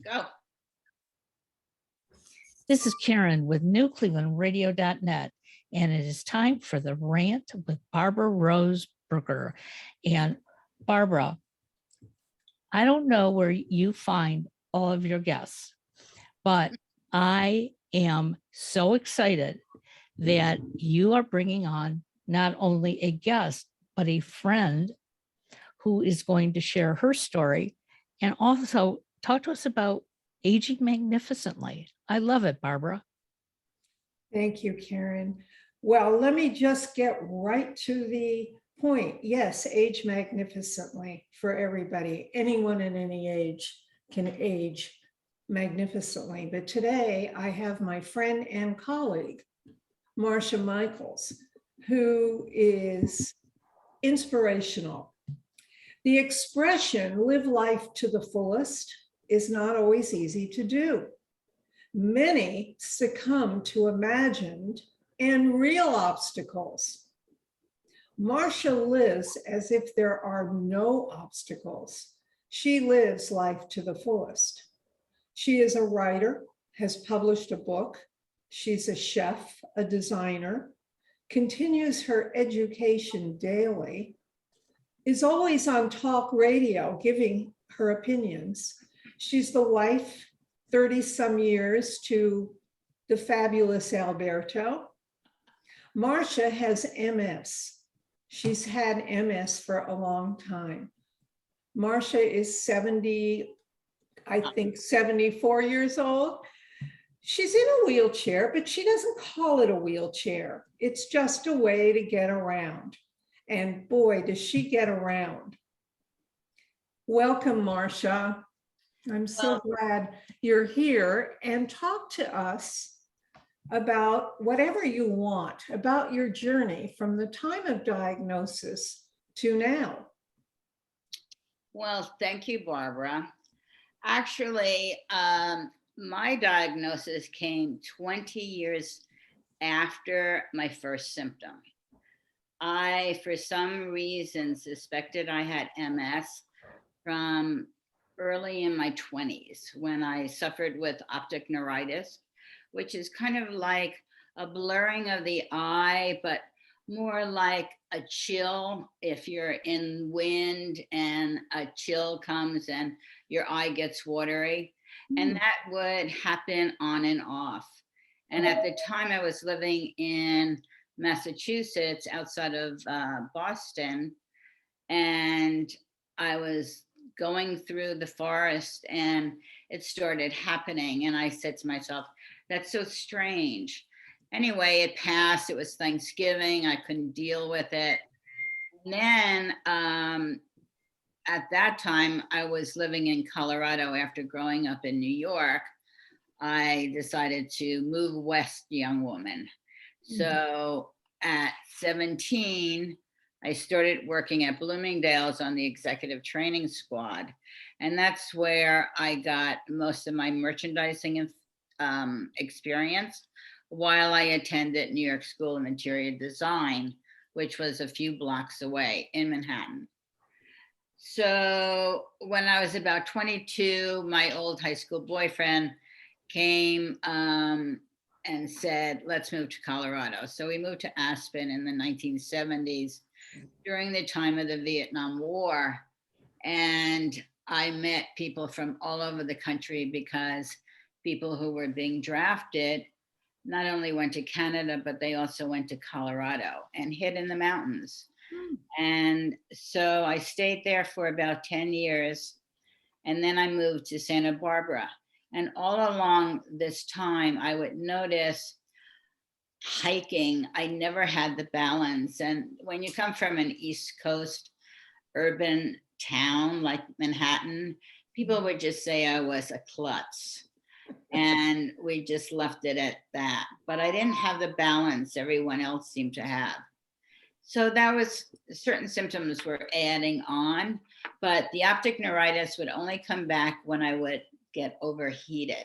Go. This is Karen with NewClevelandRadio.net, and it is time for the Rant with Barbara Rose Brooker. And Barbara, I don't know where you find all of your guests, but I am so excited that you are bringing on not only a guest, but a friend who is going to share her story and also talk to us about aging magnificently. I love it, Barbara. Thank you, Karen. Well, let me just get right to the point. Yes, age magnificently for everybody. Anyone in any age can age magnificently. But today I have my friend and colleague, Marsha Michaels, who is inspirational. The expression live life to the fullest is not always easy to do. Many succumb to imagined and real obstacles. Marsha lives as if there are no obstacles. She lives life to the fullest. She is a writer, has published a book. She's a chef, a designer, continues her education daily, is always on talk radio giving her opinions. She's the wife 30 some years to the fabulous Alberto. Marsha has MS. She's had MS for a long time. Marsha is 70, I think 74 years old. She's in a wheelchair, but she doesn't call it a wheelchair. It's just a way to get around. And boy, does she get around. Welcome, Marsha. I'm so glad you're here, and talk to us about whatever you want, about your journey from the time of diagnosis to now. Well, thank you, Barbara. Actually, my diagnosis came 20 years after my first symptom. I, for some reason, suspected I had MS from early in my 20s when I suffered with optic neuritis, which is kind of like a blurring of the eye, but more like a chill if you're in wind and a chill comes and your eye gets watery. And that would happen on and off. And at the time I was living in Massachusetts outside of Boston, and I was going through the forest and it started happening. And I said to myself, that's so strange. Anyway, it passed. It was Thanksgiving. I couldn't deal with it. And then at that time, I was living in Colorado after growing up in New York. I decided to move west, young woman. So at 17, I started working at Bloomingdale's on the executive training squad. And that's where I got most of my merchandising experience while I attended New York School of Interior Design, which was a few blocks away in Manhattan. So when I was about 22, my old high school boyfriend came and said, let's move to Colorado. So we moved to Aspen in the 1970s during the time of the Vietnam War. And I met people from all over the country because people who were being drafted not only went to Canada, but they also went to Colorado and hid in the mountains. And so I stayed there for about 10 years. And then I moved to Santa Barbara. And all along this time, I would notice hiking, I never had the balance. And when you come from an East Coast urban town like Manhattan, people would just say I was a klutz. And we just left it at that. But I didn't have the balance everyone else seemed to have. So that was, certain symptoms were adding on, but the optic neuritis would only come back when I would get overheated.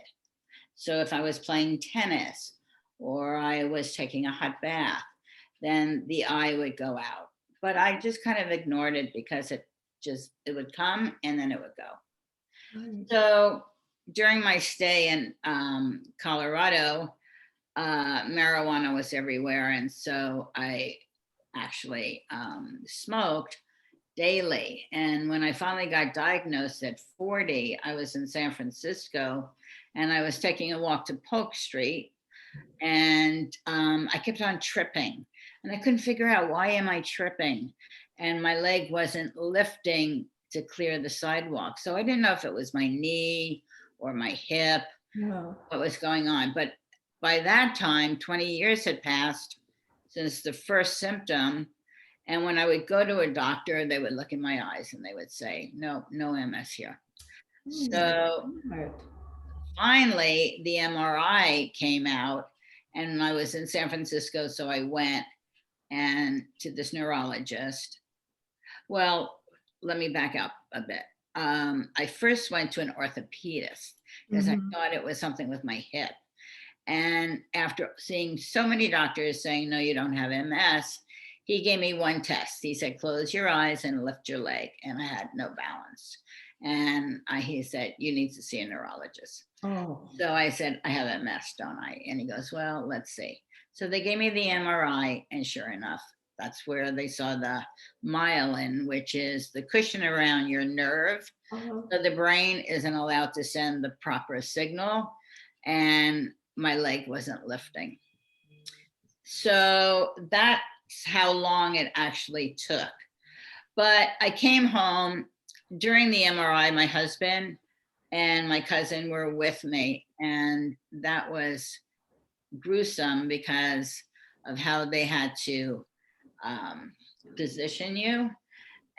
So if I was playing tennis or I was taking a hot bath, then the eye would go out. But I just kind of ignored it because it would come and then it would go. So during my stay in Colorado, marijuana was everywhere. And so I actually smoked daily. And when I finally got diagnosed at 40, I was in San Francisco and I was taking a walk to Polk Street, and I kept on tripping, and I couldn't figure out, why am I tripping? And my leg wasn't lifting to clear the sidewalk. So I didn't know if it was my knee or my hip, No. what was going on. But by that time, 20 years had passed since the first symptom. And when I would go to a doctor, they would look in my eyes and they would say, no, no MS here. Oh my So God. finally, the MRI came out, and I was in San Francisco. So I went and to this neurologist. Well, let me back up a bit. I first went to an orthopedist because I Mhm. thought it was something with my hip. And after seeing so many doctors saying, no, you don't have MS, he gave me one test. He said, close your eyes and lift your leg. And I had no balance. And he said, you need to see a neurologist. Oh. So I said, I have MS, don't I? And he goes, well, let's see. So they gave me the MRI, and sure enough, that's where they saw the myelin, which is the cushion around your nerve. Uh-huh. So the brain isn't allowed to send the proper signal, and my leg wasn't lifting. So that's how long it actually took. But I came home during the MRI. My husband and my cousin were with me, and that was gruesome because of how they had to position you.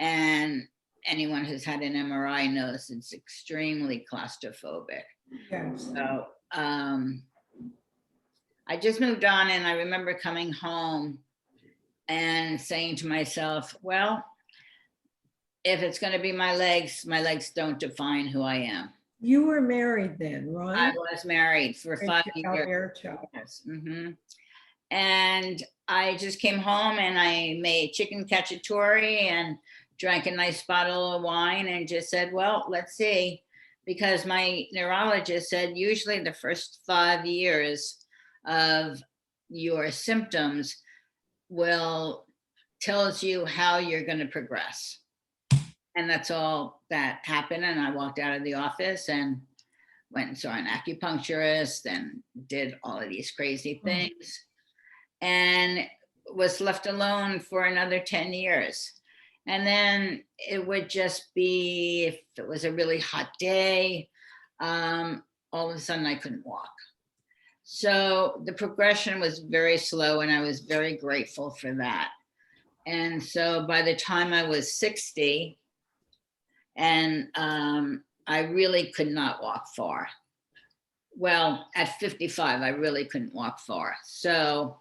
And anyone who's had an MRI knows it's extremely claustrophobic. Yes. So I just moved on, and I remember coming home and saying to myself, well, if it's going to be my legs don't define who I am. You were married then, I right? was married for 5 years. Alberto. Yes. And I just came home and I made chicken cacciatore and drank a nice bottle of wine and just said, well, let's see. Because my neurologist said usually the first 5 years of your symptoms will tells you how you're going to progress. And that's all that happened. And I walked out of the office and went and saw an acupuncturist and did all of these crazy things, and was left alone for another 10 years. And then it would just be, if it was a really hot day, all of a sudden I couldn't walk. So the progression was very slow, and I was very grateful for that. And so by the time I was 60, and I really could not walk far. Well, at 55, I really couldn't walk far. So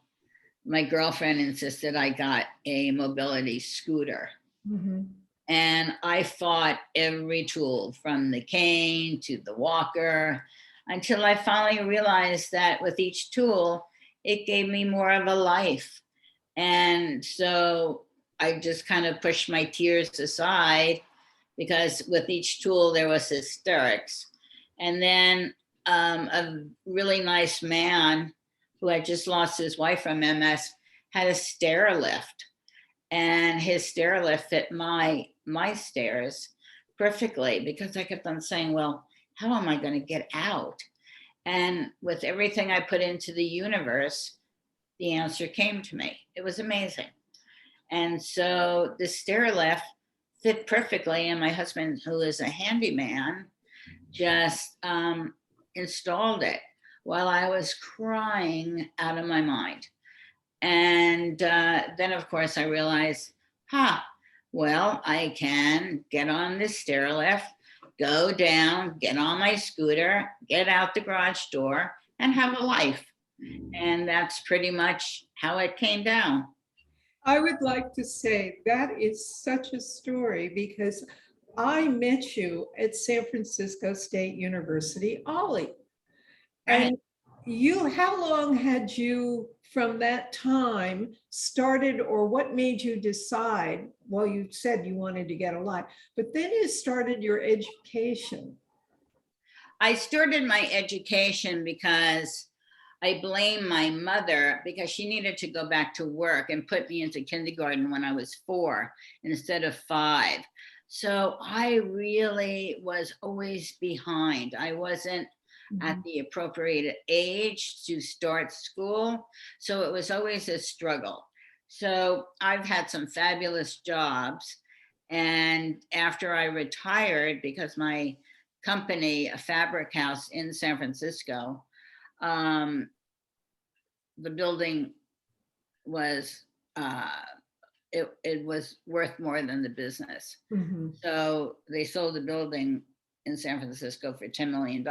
my girlfriend insisted I got a mobility scooter. Mhm. And I fought every tool from the cane to the walker until I finally realized that with each tool, it gave me more of a life. And so I just kind of pushed my tears aside, because with each tool there was hysterics. And then a really nice man who had just lost his wife from MS had a stair lift, and his stair lift fit my stairs perfectly, because I kept on saying, well, how am I going to get out? And with everything I put into the universe, the answer came to me. It was amazing. And so the stair lift fit perfectly, and my husband, who is a handyman, just installed it while I was crying out of my mind. And then, of course, I realized, well, I can get on this stair lift, go down, get on my scooter, get out the garage door, and have a life. And that's pretty much how it came down. I would like to say that is such a story, because I met you at San Francisco State University, OLLI. Right. And you, how long had you from that time started, or what made you decide? Well, you said you wanted to get a lot, but then you started your education. I started my education because I blame my mother because she needed to go back to work and put me into kindergarten when I was 4 instead of 5. So I really was always behind. I wasn't at the appropriate age to start school. So it was always a struggle. So I've had some fabulous jobs. And after I retired, because my company, a fabric house in San Francisco, um, the building was it was worth more than the business. Mhm. So they sold the building in San Francisco for $10 million.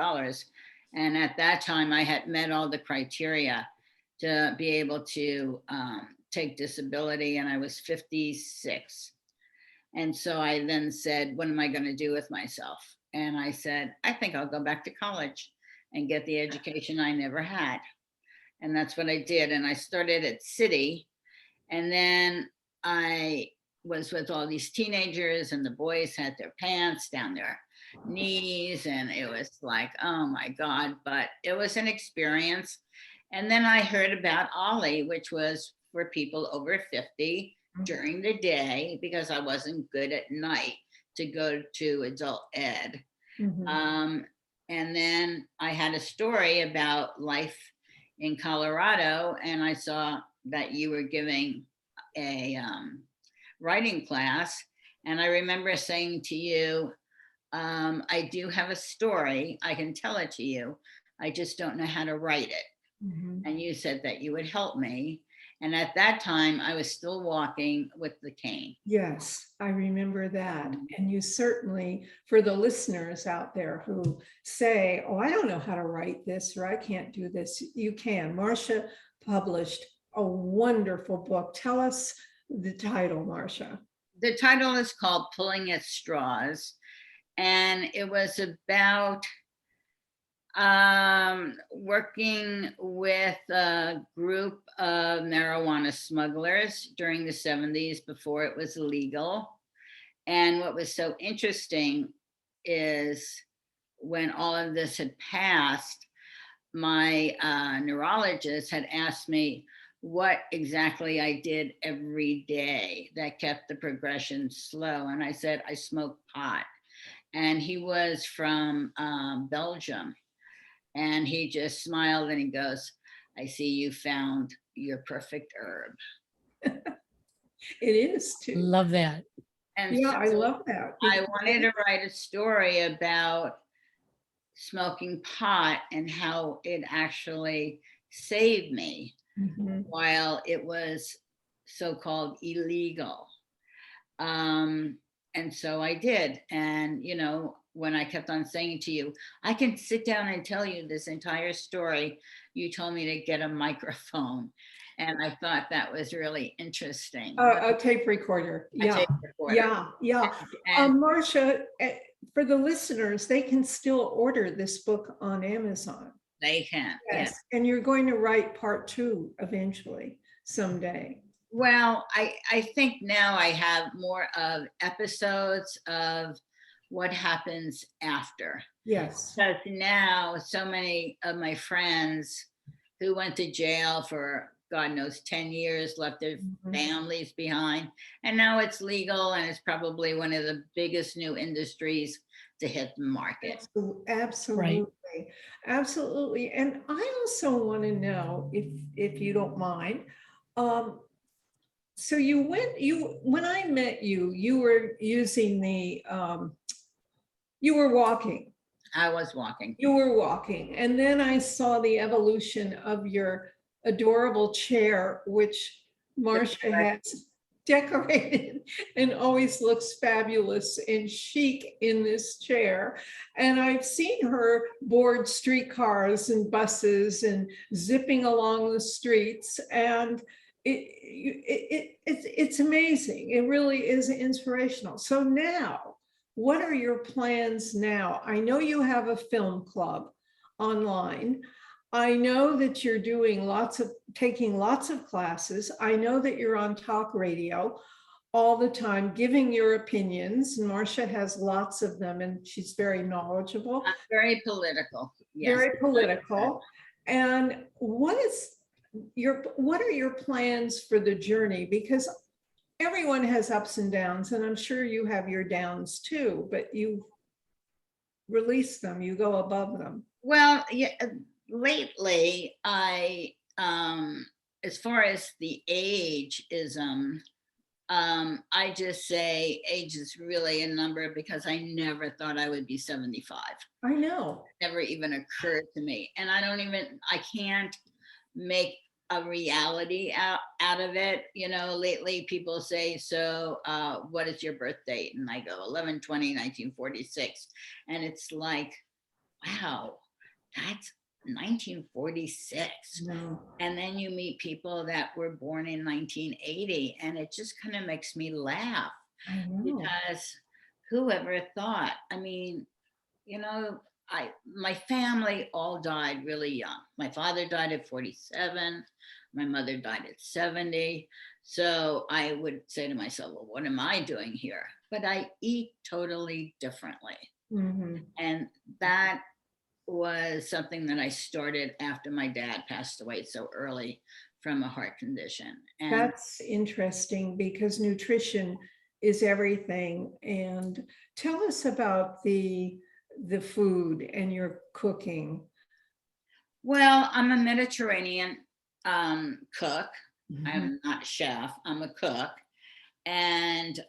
And at that time, I had met all the criteria to be able to take disability, and I was 56. And so I then said, what am I going to do with myself? And I said, I think I'll go back to college and get the education I never had. And that's what I did. And I started at City. And then I was with all these teenagers, and the boys had their pants down their knees. And it was like, oh my God, but it was an experience. And then I heard about OLLI, which was for people over 50 during the day, because I wasn't good at night to go to adult ed. Mhm. And then I had a story about life in Colorado, and I saw that you were giving a writing class. And I remember saying to you, I do have a story. I can tell it to you. I just don't know how to write it. Mhm. And you said that you would help me. And at that time, I was still walking with the cane. Yes, I remember that. And you certainly, for the listeners out there who say, oh, I don't know how to write this, or I can't do this, you can. Marsha published a wonderful book. Tell us the title, Marsha. The title is called Pulling at Straws. And it was about working with a group of marijuana smugglers during the 70s before it was illegal. And what was so interesting is when all of this had passed, my neurologist had asked me what exactly I did every day that kept the progression slow. And I said, I smoked pot. And he was from Belgium. And he just smiled and he goes, I see you found your perfect herb. It is too. Love that. And Yeah, so I love that. I wanted to write a story about smoking pot and how it actually saved me Mhm. while it was so-called illegal. And so I did. And, you know, when I kept on saying to you, I can sit down and tell you this entire story, you told me to get a microphone. And I thought that was really interesting. A tape recorder. A Yeah. tape recorder. Yeah. Yeah. And Marsha, for the listeners, they can still order this book on Amazon. they can. Yes. Yes. And you're going to write part 2 eventually, someday. Well, I think now I have more of episodes of what happens after. Yes. Because now so many of my friends who went to jail for God knows 10 years left their Mhm. families behind. And now it's legal, and it's probably one of the biggest new industries to hit the market. Absolutely. Absolutely. And I also want to know, if you don't mind, so when I met you, you were using you were walking. I was walking. You were walking. And then I saw the evolution of your adorable chair, which Marsha has decorated and always looks fabulous and chic in this chair. And I've seen her board streetcars and buses and zipping along the streets. And it's amazing. It really is inspirational. So now, what are your plans now? I know you have a film club online. I know that you're taking lots of classes. I know that you're on talk radio. all the time, giving your opinions. And Marsha has lots of them, and she's very knowledgeable, I'm very political. Yes. very political. And what are your plans for the journey? Because everyone has ups and downs, and I'm sure you have your downs too, but you release them, you go above them. Well, yeah, lately as far as the ageism, I just say age is really a number because I never thought I would be 75. I know. Never even occurred to me. And I can't make a reality out of it. You know, lately people say, so what is your birth date? And I go 11/20/1946. And it's like, wow, that's 1946. No, And then you meet people that were born in 1980, and it just kind of makes me laugh I know. because whoever thought? I mean, you know, my family all died really young. My father died at 47, my mother died at 70. So I would say to myself, well, what am I doing here? But I eat totally differently. Mhm. And that was something that I started after my dad passed away so early from a heart condition. And That's interesting because nutrition is everything. And tell us about the food and your cooking. well, I'm a Mediterranean cook. Mhm. I'm not a chef, I'm a cook. And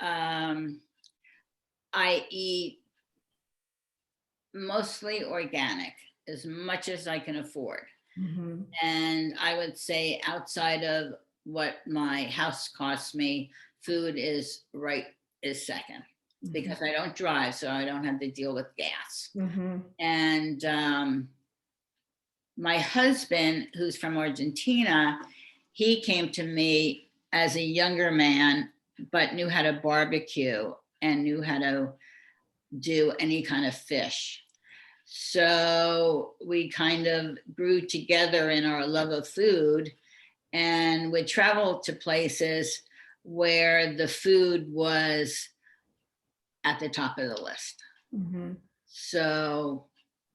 I eat mostly organic as much as I can afford. Mhm. And I would say outside of what my house costs me, food is second because I don't drive, so I don't have to deal with gas. Mhm. And my husband, who's from Argentina, he came to me as a younger man, but knew how to barbecue and knew how to do any kind of fish. So we kind of grew together in our love of food and would travel to places where the food was at the top of the list. Mhm. So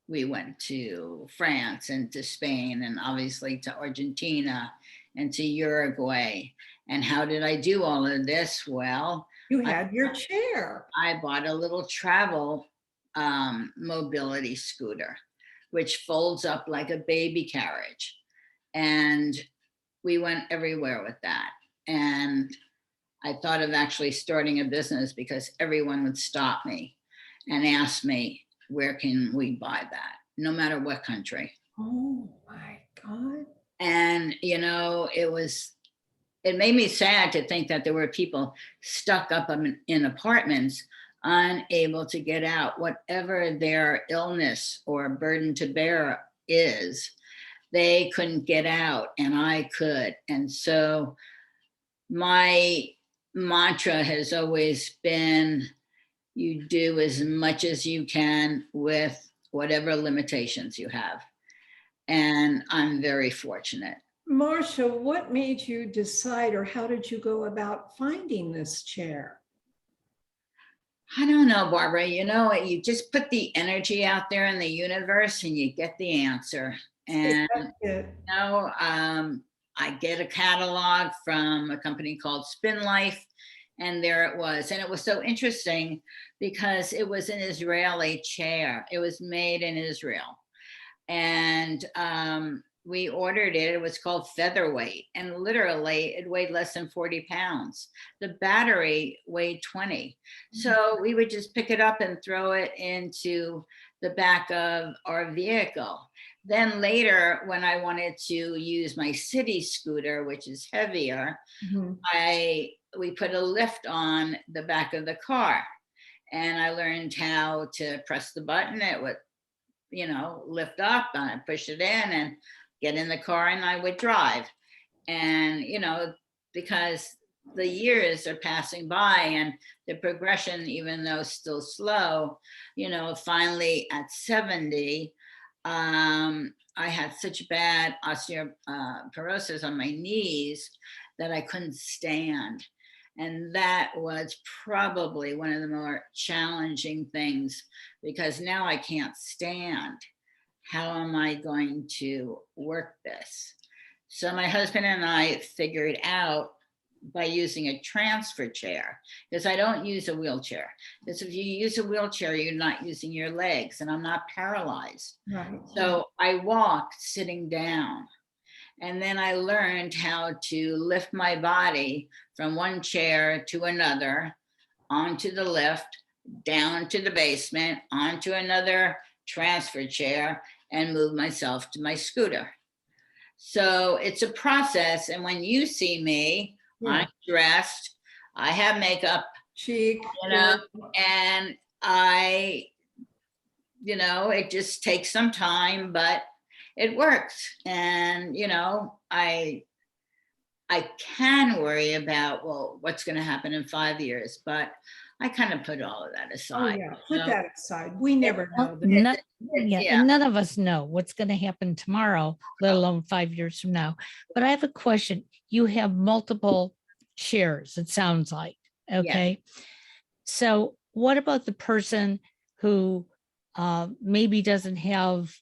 we went to France and to Spain and obviously to Argentina and to Uruguay. And how did I do all of this? Well, You I, had your chair. I bought a little travel mobility scooter, which folds up like a baby carriage. And we went everywhere with that. And I thought of actually starting a business because everyone would stop me and ask me, where can we buy that? No matter what country. Oh my God. And, you know, it made me sad to think that there were people stuck up in apartments, unable to get out, whatever their illness or burden to bear is, they couldn't get out and I could. And so my mantra has always been you do as much as you can with whatever limitations you have. And I'm very fortunate. Marsha, what made you decide, or how did you go about finding this chair? I don't know, Barbara. You know, you just put the energy out there in the universe and you get the answer. And, That's it. you know, I get a catalog from a company called Spin Life, and there it was. And it was so interesting because it was an Israeli chair, it was made in Israel. And we ordered it. It was called Featherweight, and literally it weighed less than 40 pounds. The battery weighed 20. So we would just pick it up and throw it into the back of our vehicle. Then later, when I wanted to use my city scooter, which is heavier, Mhm. we put a lift on the back of the car. And I learned how to press the button. It would, you know, lift up and I push it in and get in the car and I would drive. And, you know, because the years are passing by and the progression, even though still slow, you know, finally at 70, I had such bad osteoporosis on my knees that I couldn't stand. And that was probably one of the more challenging things, because now I can't stand. How am I going to work this? So my husband and I figured out by using a transfer chair, because I don't use a wheelchair. Because if you use a wheelchair, you're not using your legs, and I'm not paralyzed. Right. So I walked sitting down. And then I learned how to lift my body from one chair to another, onto the lift, down to the basement, onto another transfer chair, and move myself to my scooter. So it's a process. And when you see me, Yeah. I'm dressed, I have makeup, Chic. you know, and it just takes some time, but it works. And, I can worry about, well, what's going to happen in 5 years, but I kind of put all of that Oh, aside. yeah. Put that aside. We never know. Yeah, and none of us know what's going to happen tomorrow, let alone 5 years from now. But I have a question. You have multiple chairs, it sounds like. Okay. So what about the person who maybe doesn't have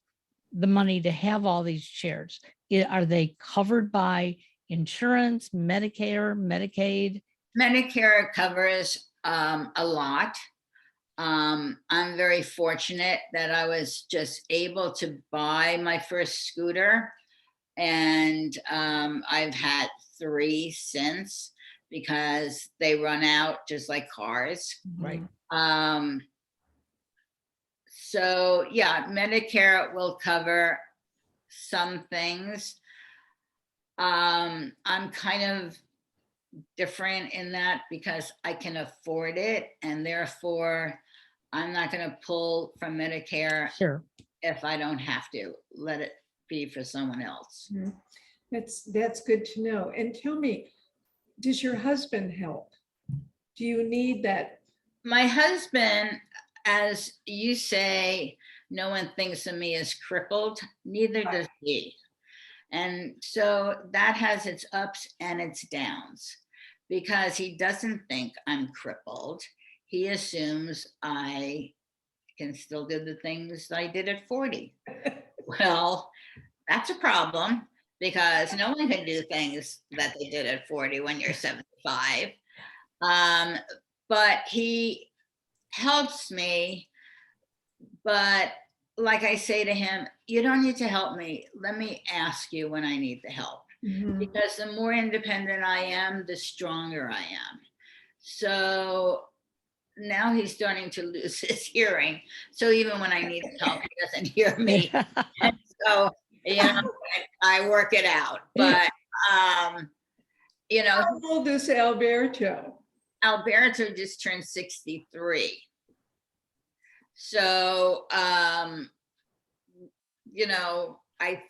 the money to have all these chairs? Are they covered by insurance, Medicare, Medicaid? Medicare covers a lot. I'm very fortunate that I was just able to buy my first scooter, and I've had 3 since, because they run out just like cars. Right. So yeah, Medicare will cover some things. I'm kind of different in that, because I can afford it, and therefore I'm not going to pull from Medicare Sure. if I don't have to. Let it be for someone else. Mhm. That's good to know. And tell me, does your husband help? Do you need that? My husband, as you say, no one thinks of me as crippled, neither does he. And so that has its ups and its downs, because he doesn't think I'm crippled. He assumes I can still do the things I did at 40. Well, that's a problem, because no one can do things that they did at 40 when you're 75. But he helps me. But like I say to him, you don't need to help me. Let me ask you when I need the help. Mhm. Because the more independent I am, the stronger I am. So now he's starting to lose his hearing. So even when I need help, he doesn't hear me. And so, I work it out. But, How old is Alberto? Alberto just turned 63. So, I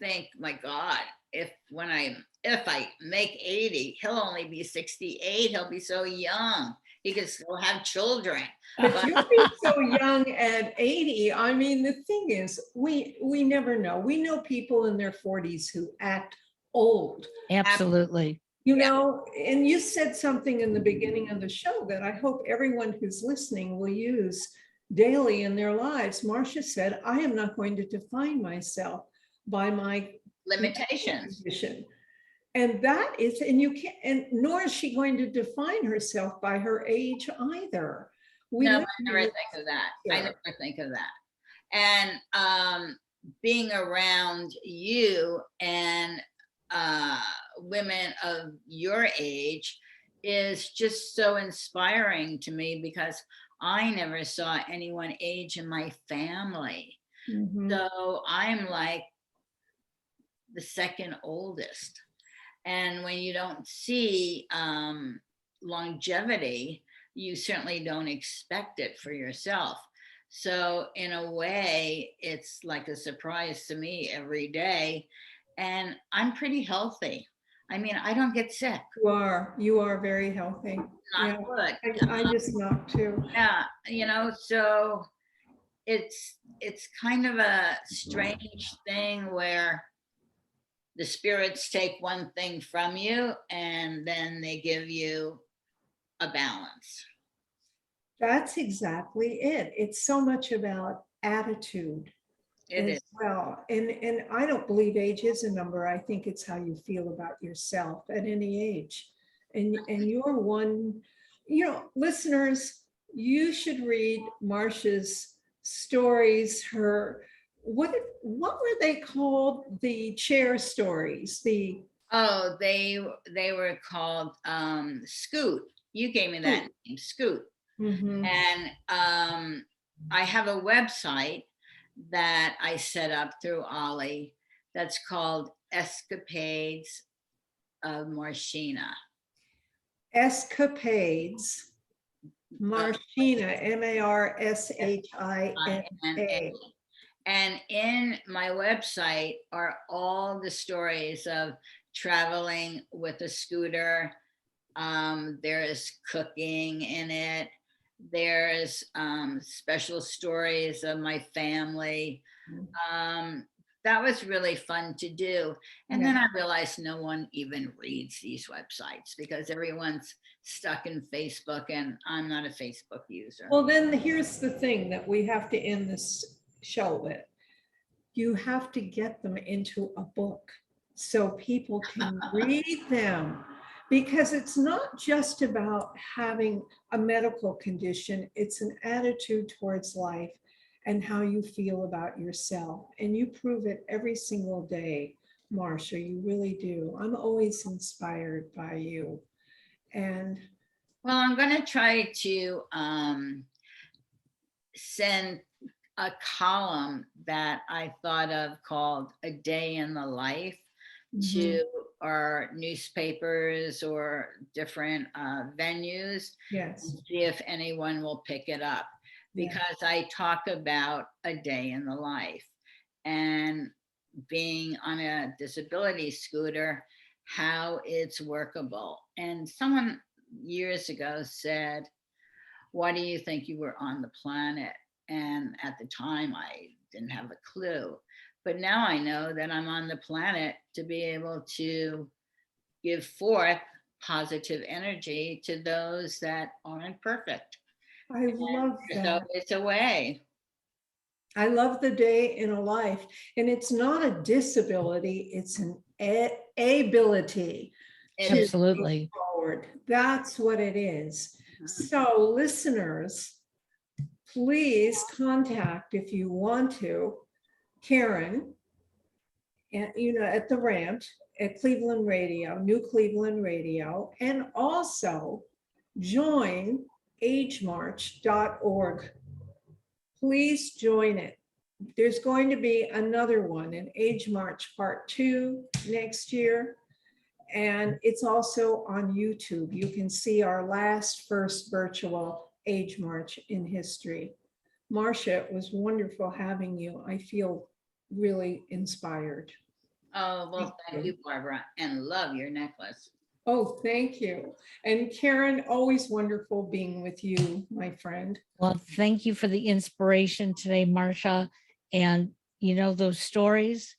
think, my God, if I make 80, he'll only be 68. He'll be so young. He could still have children. But you'll be so young at 80. I mean, the thing is, we never know. We know people in their 40s who act old. Absolutely. And you said something in the beginning of the show that I hope everyone who's listening will use daily in their lives. Marsha said, I am not going to define myself by my Limitations. condition. And that is, and you can't, and nor is she going to define herself by her age either. No, I never think of that. I never think of that. And being around you and women of your age is just so inspiring to me, because I never saw anyone age in my family. Mhm. So I'm like the second oldest. And when you don't see longevity, you certainly don't expect it for yourself. So in a way, it's like a surprise to me every day. And I'm pretty healthy. I mean, I don't get sick. You are very healthy. Not good. I just not too. Yeah, so it's kind of a strange thing where the spirits take one thing from you and then they give you a balance. That's exactly it. It's so much about attitude It as is. well. And I don't believe age is a number. I think it's how you feel about yourself at any age. And you're one, listeners, you should read Marsha's stories, her, what were they called? The chair stories, the Oh, they were called Scoot. You gave me that name, Scoot. Mhm. And I have a website that I set up through OLLI that's called Escapades of Marshina. Escapades, Marshina, Marshina. INA. And in my website are all the stories of traveling with a scooter. There is cooking in it. There's special stories of my family. That was really fun to do. And then I realized no one even reads these websites because everyone's stuck in Facebook, and I'm not a Facebook user. Well, then here's the thing that we have to end this show with. You have to get them into a book so people can read them, because it's not just about having a medical condition, it's an attitude towards life and how you feel about yourself. And you prove it every single day, Marsha, you really do. I'm always inspired by you. And Well, I'm going to try to send a column that I thought of called A Day in the Life to our newspapers or different venues, yes, see if anyone will pick it up, Yeah. because I talk about a day in the life and being on a disability scooter, how it's workable. And someone years ago said, why do you think you were on the planet? And at the time, I didn't have a clue. But now I know that I'm on the planet to be able to give forth positive energy to those that aren't perfect. I love So that. it's a way. I love the day in a life, and it's not a disability, it's an ability It to is. Absolutely. move forward. That's what it is. So listeners, please contact, if you want to, Karen, and at the Rant at Cleveland Radio, New Cleveland Radio, and also join agemarch.org. Please join it. There's going to be another one, an Age March Part 2 next year. And it's also on YouTube. You can see our first virtual Age March in history. Marsha, it was wonderful having you. I feel really inspired. Oh, well, thank you, Barbara, and love your necklace. Oh, thank you. And Karen, always wonderful being with you, my friend. Well, thank you for the inspiration today, Marsha. And those stories,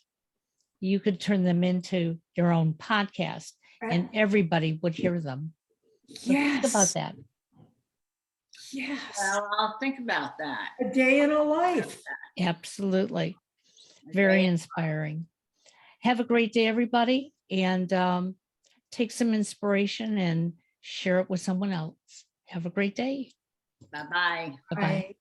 you could turn them into your own podcast and everybody would hear them. So think about Yes. that. Yes. Well, I'll think about that. A day in a life. Absolutely. Very inspiring. Have a great day, everybody. And take some inspiration and share it with someone else. Have a great day. Bye-bye. Bye-bye. Bye.